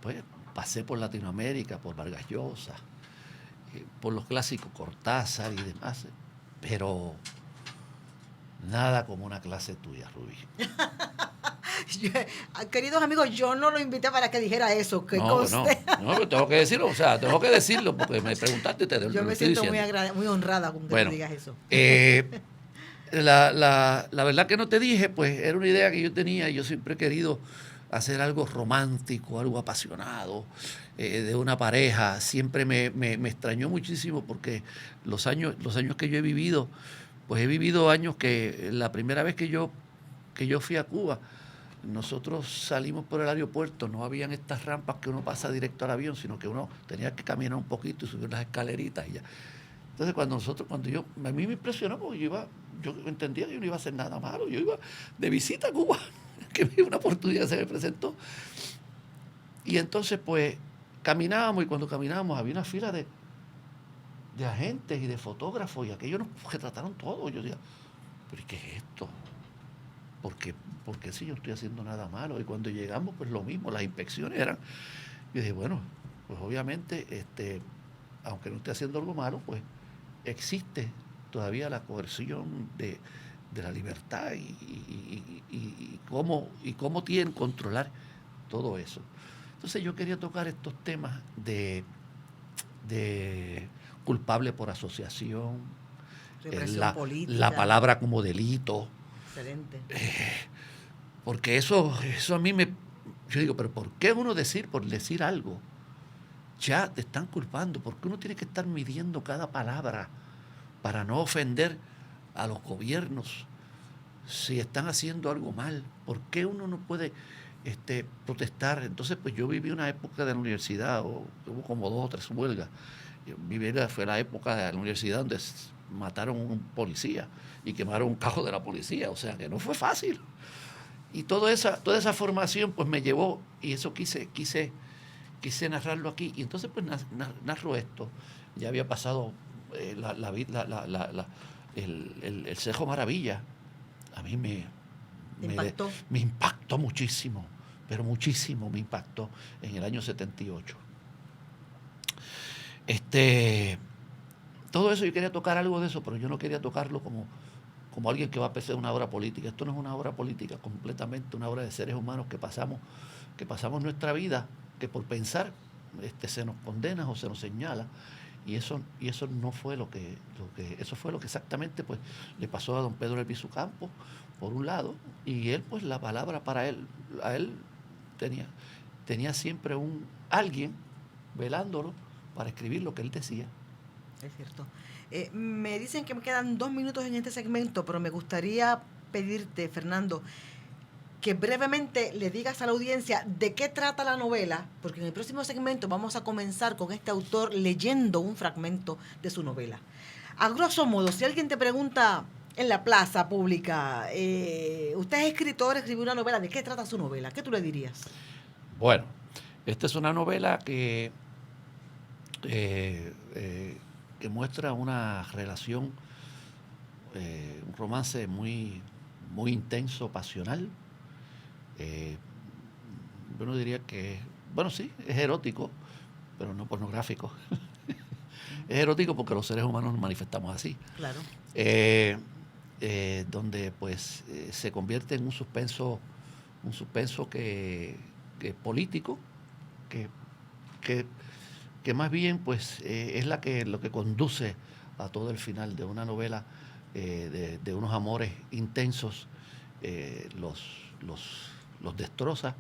S3: Pues pasé por Latinoamérica, por Vargas Llosa, por los clásicos Cortázar y demás, pero nada como una clase tuya, Rubí.
S2: Queridos amigos, yo no lo invité para que dijera eso. Que
S3: no, pero tengo que decirlo, tengo que decirlo porque me preguntaste y te
S2: yo me siento muy honrada con que me digas eso.
S3: La verdad que no te dije, pues era una idea que yo tenía y yo siempre he querido hacer algo romántico, algo apasionado, de una pareja. Siempre me extrañó muchísimo porque los años que yo he vivido, pues he vivido años que la primera vez que yo fui a Cuba, nosotros salimos por el aeropuerto, no habían estas rampas que uno pasa directo al avión, sino que uno tenía que caminar un poquito y subir las escaleritas y ya. Entonces a mí me impresionó porque yo entendía que yo no iba a hacer nada malo, yo iba de visita a Cuba, que una oportunidad se me presentó. Y entonces pues caminábamos y cuando caminábamos había una fila de agentes y de fotógrafos y aquellos nos retrataron todo. Yo decía, ¿pero qué es esto? Porque si yo no estoy haciendo nada malo. Y cuando llegamos, pues lo mismo, las inspecciones eran. Yo dije, bueno, pues obviamente, aunque no esté haciendo algo malo, pues existe todavía la coerción de la libertad y cómo tienen que controlar todo eso. Entonces yo quería tocar estos temas de culpable por asociación, la palabra como delito.
S2: Excelente.
S3: Porque eso a mí yo digo, pero ¿por qué uno por decir algo ya te están culpando? ¿Por qué uno tiene que estar midiendo cada palabra para no ofender a los gobiernos si están haciendo algo mal? ¿Por qué uno no puede protestar? Entonces, pues yo viví una época de la universidad, hubo como 2 o 3 huelgas. Fue la época de la universidad donde mataron a un policía y quemaron un carro de la policía, o sea que no fue fácil. Y toda esa formación pues me llevó, y eso quise narrarlo aquí, y entonces pues narro esto. Ya había pasado el Cejo Maravilla, a mí me impactó muchísimo, pero muchísimo me impactó en el año 78. Todo eso yo quería tocar algo de eso, pero yo no quería tocarlo como alguien que va a hacer una obra política. Esto no es una obra política, completamente una obra de seres humanos que pasamos nuestra vida, que por pensar se nos condena o se nos señala, y eso no fue eso fue lo que exactamente pues le pasó a don Pedro Elviso Campos, por un lado, y él pues la palabra para él, a él tenía siempre alguien velándolo para escribir lo que él decía.
S2: Es cierto. Me dicen que me quedan 2 minutos en este segmento, pero me gustaría pedirte, Fernando, que brevemente le digas a la audiencia de qué trata la novela, porque en el próximo segmento vamos a comenzar con este autor leyendo un fragmento de su novela. A grosso modo, si alguien te pregunta en la plaza pública, usted es escritor, escribió una novela, ¿de qué trata su novela? ¿Qué tú le dirías?
S3: Bueno, esta es una novela que muestra una relación, un romance muy, muy intenso, pasional. Yo no diría que, bueno, sí, es erótico, pero no pornográfico. Es erótico porque los seres humanos nos manifestamos así.
S2: Claro.
S3: Donde pues se convierte en un suspenso que político, que más bien pues es lo que conduce a todo el final de una novela de unos amores intensos, los destroza,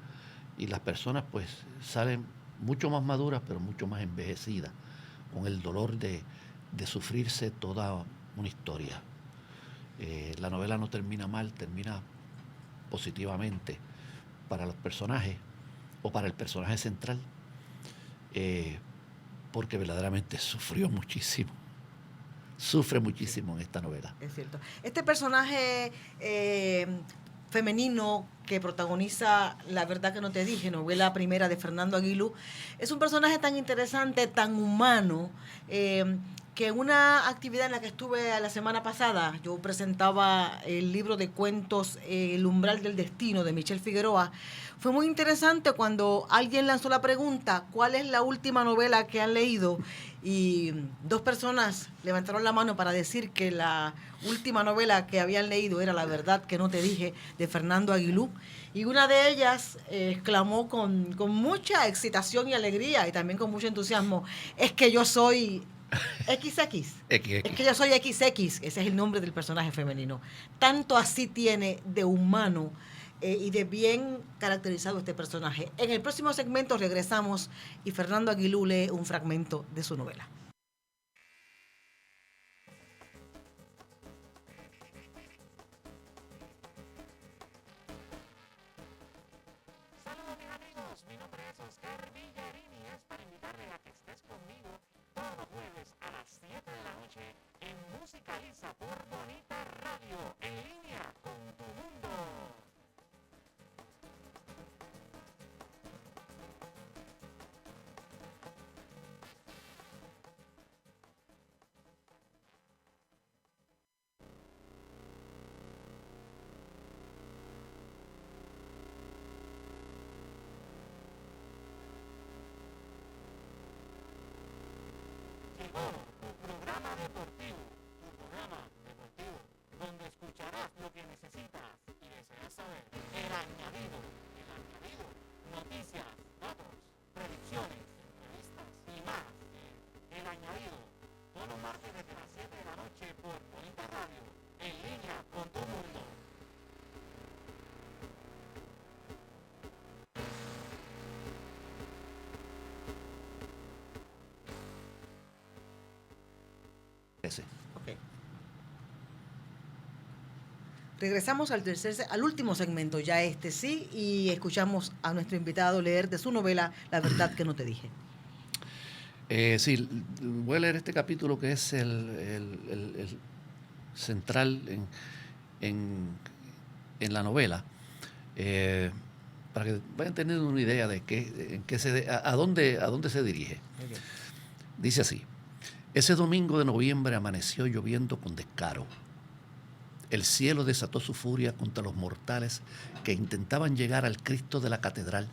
S3: y las personas pues salen mucho más maduras, pero mucho más envejecidas, con el dolor de sufrirse toda una historia. La novela no termina mal, termina positivamente para los personajes, o para el personaje central, porque verdaderamente sufre muchísimo en esta novela.
S2: Es cierto. Este personaje femenino que protagoniza La verdad que no te dije, novela primera de Fernando Aguilú, es un personaje tan interesante, tan humano, que en una actividad en la que estuve la semana pasada, yo presentaba el libro de cuentos El umbral del destino de Michelle Figueroa. Fue muy interesante cuando alguien lanzó la pregunta, ¿cuál es la última novela que han leído? Y 2 personas levantaron la mano para decir que la última novela que habían leído era La verdad que no te dije, de Fernando Aguilú. Y una de ellas exclamó con mucha excitación y alegría, y también con mucho entusiasmo, es que yo soy XX. Es que yo soy XX, ese es el nombre del personaje femenino. Tanto así tiene de humano y de bien caracterizado este personaje. En el próximo segmento regresamos y Fernando Aguilú lee un fragmento de su novela.
S1: Saludos mis amigos, mi nombre es Oscar Villarini y es para invitarle a que estés conmigo todos los jueves a las 7 de la noche en Musicaliza por Bonita Radio, en línea con tu mundo. Llegó tu programa deportivo, donde escucharás lo que necesitas y deseas saber. El añadido, noticias, datos, predicciones, entrevistas y más. El añadido, todos los martes desde las 7 de la noche por Bonita Radio, en línea con tu mundo.
S2: Okay. Regresamos al último segmento, ya sí, y escuchamos a nuestro invitado leer de su novela La verdad que no te dije.
S3: Sí, voy a leer este capítulo que es el central en la novela, para que vayan teniendo una idea de a dónde se dirige.
S2: Okay.
S3: Dice así: ese domingo de noviembre amaneció lloviendo con descaro. El cielo desató su furia contra los mortales que intentaban llegar al Cristo de la catedral,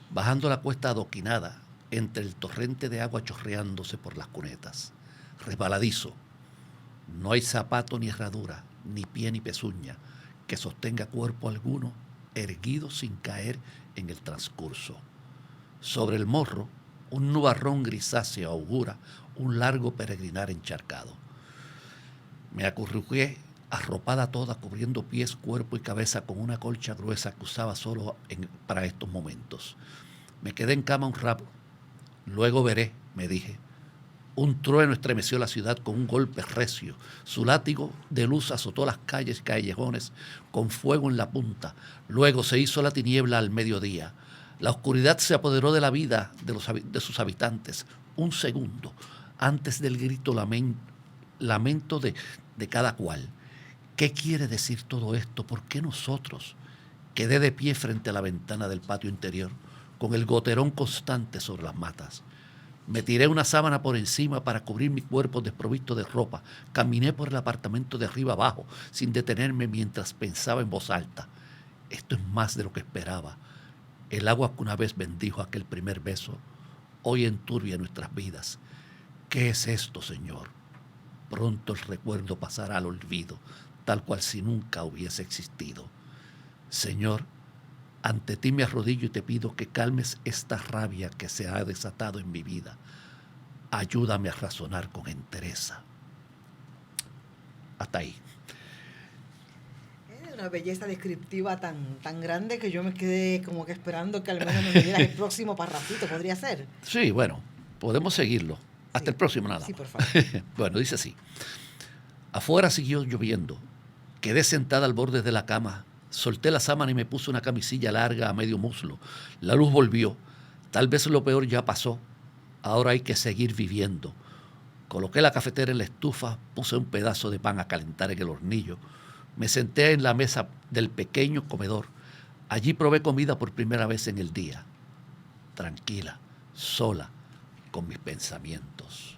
S3: bajando la cuesta adoquinada entre el torrente de agua chorreándose por las cunetas. Resbaladizo. No hay zapato ni herradura, ni pie ni pezuña, que sostenga cuerpo alguno, erguido sin caer en el transcurso. Sobre el morro, un nubarrón grisáceo augura un largo peregrinar encharcado. Me acurruqué, arropada toda, cubriendo pies, cuerpo y cabeza con una colcha gruesa que usaba solo para estos momentos. Me quedé en cama un rato. Luego veré, me dije, Un trueno estremeció la ciudad con un golpe recio. Su látigo de luz azotó las calles y callejones con fuego en la punta. Luego se hizo la tiniebla al mediodía. La oscuridad se apoderó de la vida de sus habitantes. Un segundo antes del grito lamento de cada cual. ¿Qué quiere decir todo esto? ¿Por qué nosotros? Quedé de pie frente a la ventana del patio interior, con el goterón constante sobre las matas. Me tiré una sábana por encima para cubrir mi cuerpo desprovisto de ropa. Caminé por el apartamento de arriba abajo, sin detenerme mientras pensaba en voz alta. Esto es más de lo que esperaba. El agua que una vez bendijo aquel primer beso, hoy enturbia nuestras vidas. ¿Qué es esto, Señor? Pronto el recuerdo pasará al olvido, tal cual si nunca hubiese existido. Señor, ante ti me arrodillo y te pido que calmes esta rabia que se ha desatado en mi vida. Ayúdame a razonar con entereza. Hasta ahí.
S2: Es una belleza descriptiva tan grande que yo me quedé como que esperando que al menos me dieras el próximo parrafito. ¿Podría ser?
S3: Sí, bueno, podemos seguirlo. Hasta
S2: Sí.
S3: el próximo nada.
S2: Sí, por favor.
S3: Bueno, dice así. Afuera siguió lloviendo. Quedé sentada al borde de la cama. Solté la sábana y me puse una camisilla larga a medio muslo. La luz volvió. Tal vez lo peor ya pasó. Ahora hay que seguir viviendo. Coloqué la cafetera en la estufa, puse un pedazo de pan a calentar en el hornillo. Me senté en la mesa del pequeño comedor. Allí probé comida por primera vez en el día. Tranquila, sola, con mis pensamientos.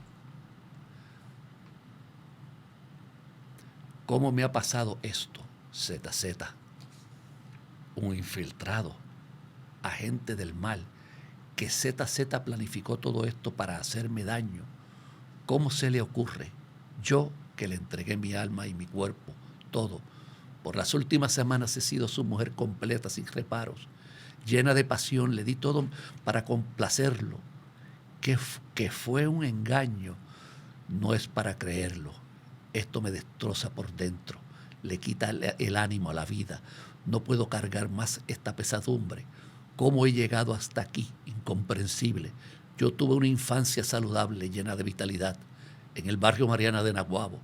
S3: ¿Cómo me ha pasado esto? ZZ. Un infiltrado, agente del mal, que ZZ planificó todo esto para hacerme daño. ¿Cómo se le ocurre? Yo, que le entregué mi alma y mi cuerpo, todo. Por las últimas semanas he sido su mujer completa, sin reparos. Llena de pasión, le di todo para complacerlo. Que fue un engaño, no es para creerlo. Esto me destroza por dentro, le quita el ánimo a la vida. No puedo cargar más esta pesadumbre. ¿Cómo he llegado hasta aquí? Incomprensible. Yo tuve una infancia saludable, llena de vitalidad, en el barrio Mariana de Naguabo.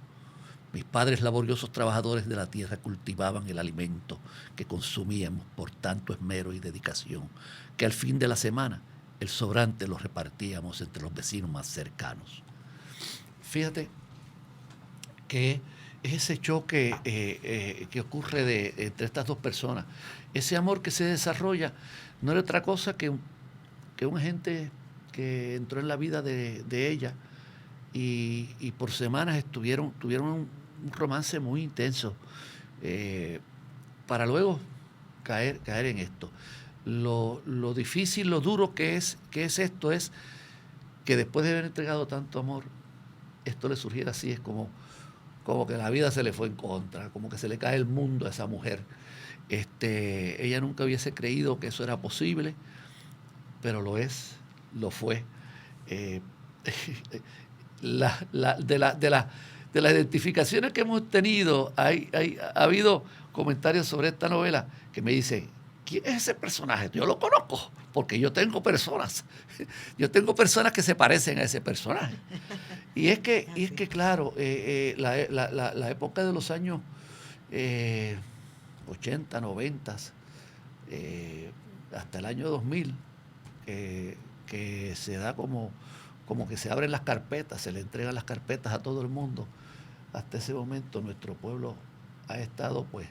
S3: Mis padres laboriosos trabajadores de la tierra cultivaban el alimento que consumíamos por tanto esmero y dedicación, que al fin de la semana el sobrante lo repartíamos entre los vecinos más cercanos. Fíjate que es ese choque que ocurre entre estas dos personas. Ese amor que se desarrolla no era otra cosa que un agente que entró en la vida de ella y por semanas tuvieron un romance muy intenso para luego caer en esto. Lo difícil, lo duro que es esto es que después de haber entregado tanto amor, esto le surgiera así, es como que la vida se le fue en contra, como que se le cae el mundo a esa mujer. Ella nunca hubiese creído que eso era posible, pero lo fue. De las identificaciones que hemos tenido, ha habido comentarios sobre esta novela que me dicen, ¿quién es ese personaje? Yo lo conozco, porque yo tengo personas que se parecen a ese personaje. Y es que claro, la época de los años 80, 90, hasta el año 2000, que se da como que se abren las carpetas, se le entregan las carpetas a todo el mundo. Hasta ese momento nuestro pueblo ha estado pues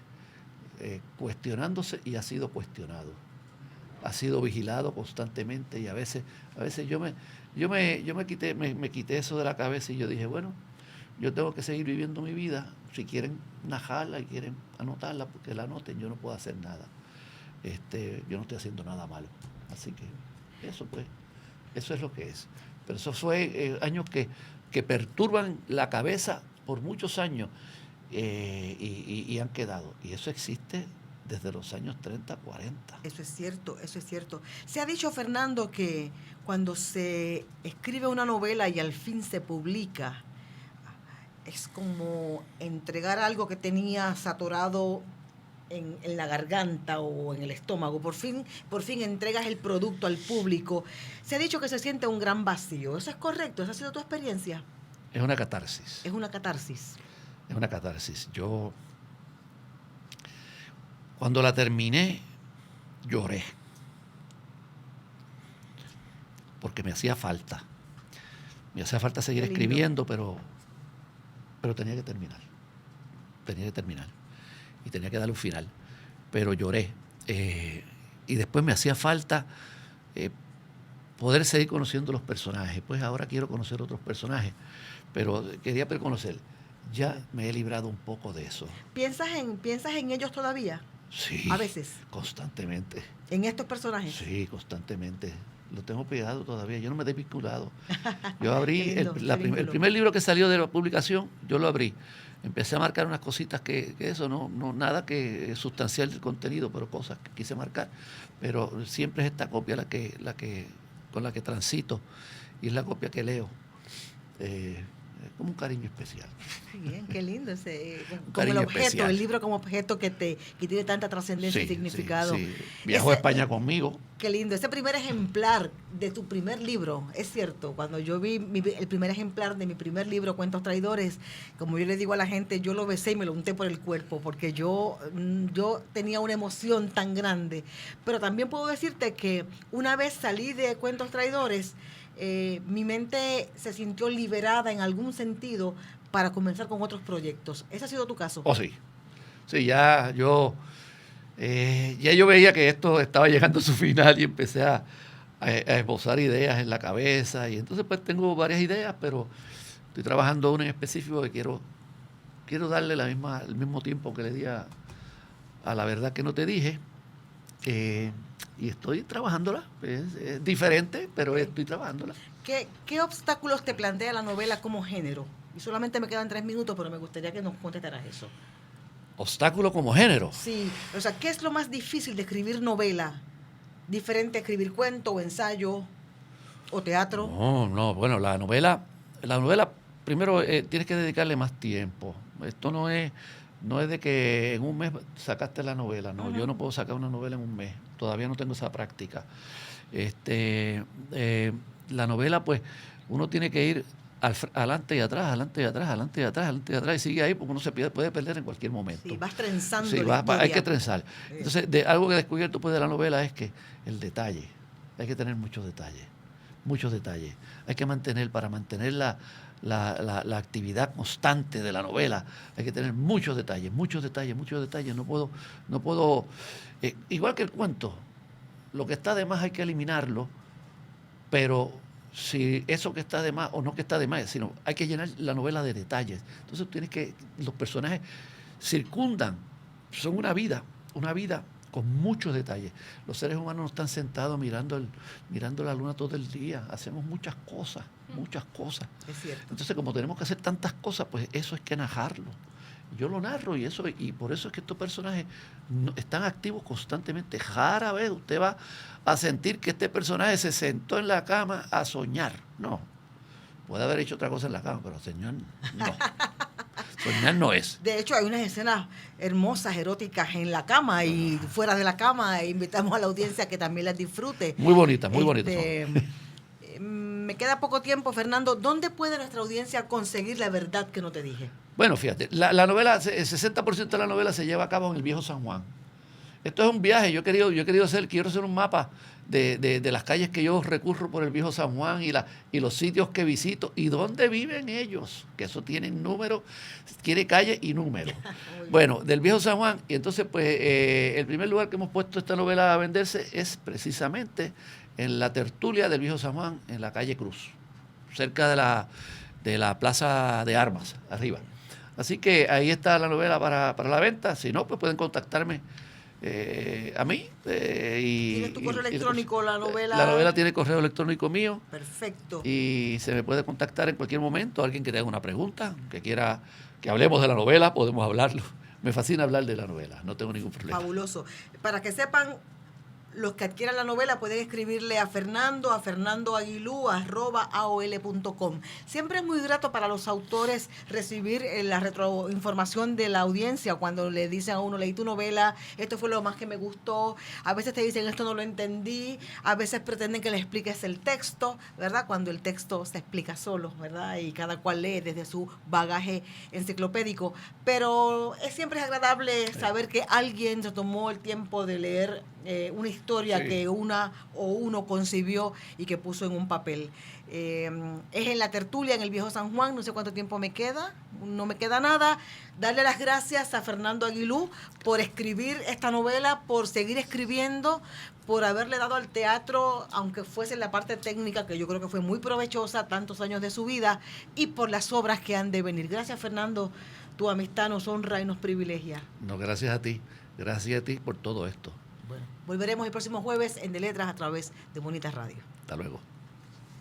S3: cuestionándose y ha sido cuestionado. Ha sido vigilado constantemente y a veces yo me quité eso de la cabeza y yo dije, bueno, yo tengo que seguir viviendo mi vida. Si quieren najarla y quieren anotarla, porque la anoten, yo no puedo hacer nada. Yo no estoy haciendo nada malo. Así que eso es lo que es. Pero eso fue años que perturban la cabeza por muchos años y han quedado. Y eso existe desde los años 30, 40.
S2: Eso es cierto, eso es cierto. Se ha dicho, Fernando, que cuando se escribe una novela y al fin se publica, es como entregar algo que tenías atorado en la garganta o en el estómago, por fin entregas el producto al público, se ha dicho que se siente un gran vacío. ¿Eso es correcto? ¿Esa ha sido tu experiencia?
S3: Es una catarsis.
S2: Es una catarsis.
S3: Es una catarsis. Yo, cuando la terminé, lloré. Porque me hacía falta. Me hacía falta seguir escribiendo, pero tenía que terminar. Tenía que terminar. Y tenía que darle un final. Pero lloré. Y después me hacía falta poder seguir conociendo los personajes. Pues ahora quiero conocer otros personajes. Pero quería conocer. Ya me he librado un poco de eso.
S2: ¿Piensas en ellos todavía?
S3: Sí.
S2: A veces.
S3: Constantemente.
S2: ¿En estos personajes?
S3: Sí, constantemente. Lo tengo pegado todavía. Yo no me he desvinculado. Yo abrí
S2: lindo,
S3: el primer libro que salió de la publicación, yo lo abrí. Empecé a marcar unas cositas que eso, no nada que sustancial del contenido, pero cosas que quise marcar. Pero siempre es esta copia con la que transito y es la copia que leo. Es como un cariño especial.
S2: Bien, qué lindo como
S3: cariño
S2: el objeto,
S3: especial.
S2: El libro como objeto que tiene tanta trascendencia y significado.
S3: Sí. Viajó a España conmigo.
S2: Qué lindo. Ese primer ejemplar de tu primer libro, es cierto, cuando yo vi el primer ejemplar de mi primer libro, Cuentos Traidores, como yo le digo a la gente, yo lo besé y me lo unté por el cuerpo, porque yo tenía una emoción tan grande. Pero también puedo decirte que una vez salí de Cuentos Traidores, mi mente se sintió liberada en algún sentido para comenzar con otros proyectos. ¿Ese ha sido tu caso?
S3: Oh, sí. Sí, ya yo veía que esto estaba llegando a su final y empecé a esbozar ideas en la cabeza. Y entonces pues tengo varias ideas, pero estoy trabajando una en específico que quiero darle el mismo tiempo que le di a La verdad que no te dije. Y estoy trabajándola. Es diferente, pero estoy trabajándola.
S2: ¿Qué obstáculos te plantea la novela como género? Y solamente me quedan 3 minutos, pero me gustaría que nos contestaras eso.
S3: ¿Obstáculo como género?
S2: Sí, o sea, ¿qué es lo más difícil de escribir novela? ¿Diferente a escribir cuento o ensayo o teatro?
S3: No, bueno, la novela primero tienes que dedicarle más tiempo. Esto no es de que en un mes sacaste la novela, no, yo no puedo sacar una novela en un mes, todavía no tengo esa práctica. La novela, pues, uno tiene que ir adelante y atrás, adelante y atrás, adelante y atrás, adelante y atrás, y sigue ahí porque uno se puede perder en cualquier momento.
S2: Sí, vas trenzando
S3: sí,
S2: la historia.
S3: hay que trenzar. Entonces, algo que he descubierto pues, de la novela es que el detalle, hay que tener muchos detalles. Hay que para mantener la actividad constante de la novela, hay que tener muchos detalles. No puedo igual que el cuento, lo que está de más hay que eliminarlo, pero si eso que está de más o no que está de más, sino hay que llenar la novela de detalles. Entonces los personajes circundan, son una vida con muchos detalles. Los seres humanos no están sentados mirando la luna todo el día, hacemos muchas cosas.
S2: Es cierto.
S3: Entonces, como tenemos que hacer tantas cosas, pues eso hay que narrarlo. Yo lo narro y por eso es que estos personajes están activos constantemente. Rara vez usted va a sentir que este personaje se sentó en la cama a soñar. No. Puede haber hecho otra cosa en la cama, pero soñar no. Soñar no es.
S2: De hecho, hay unas escenas hermosas, eróticas en la cama y fuera de la cama. E invitamos a la audiencia que también las disfrute.
S3: Muy bonitas son.
S2: Me queda poco tiempo, Fernando. ¿Dónde puede nuestra audiencia conseguir La verdad que no te dije?
S3: Bueno, fíjate, la novela, el 60% de la novela se lleva a cabo en el Viejo San Juan. Esto es un viaje, quiero hacer un mapa de las calles que yo recurro por el Viejo San Juan y los sitios que visito y dónde viven ellos, que eso tiene número, tiene calle y número. Bueno, del Viejo San Juan, y entonces pues el primer lugar que hemos puesto esta novela a venderse es precisamente en la tertulia del Viejo San Juan, en la calle Cruz, cerca de la Plaza de Armas, arriba. Así que ahí está la novela para la venta. Si no, pues pueden contactarme a mí.
S2: ¿Tienes tu correo electrónico, la novela?
S3: La novela tiene correo electrónico mío.
S2: Perfecto.
S3: Y se me puede contactar en cualquier momento. Alguien que tenga una pregunta, que quiera que hablemos de la novela, podemos hablarlo. Me fascina hablar de la novela, no tengo ningún problema.
S2: Fabuloso. Para que sepan, los que adquieran la novela pueden escribirle a fernandoaguilú@aol.com. Siempre es muy grato para los autores recibir la retroinformación de la audiencia cuando le dicen a uno, leí tu novela, esto fue lo más que me gustó. A veces te dicen, esto no lo entendí. A veces pretenden que le expliques el texto, ¿verdad? Cuando el texto se explica solo, ¿verdad? Y cada cual lee desde su bagaje enciclopédico. Pero siempre es agradable saber que alguien se tomó el tiempo de leer una historia que uno concibió y que puso en un papel. Es en la tertulia en el Viejo San Juan, no sé cuánto tiempo me queda, no me queda nada. Darle las gracias a Fernando Aguilú por escribir esta novela, por seguir escribiendo, por haberle dado al teatro, aunque fuese la parte técnica, que yo creo que fue muy provechosa, tantos años de su vida, y por las obras que han de venir. Gracias, Fernando, tu amistad nos honra y nos privilegia.
S3: No, gracias a ti por todo esto.
S2: Bueno, volveremos el próximo jueves en De Letras a través de Bonitas Radio.
S3: Hasta luego.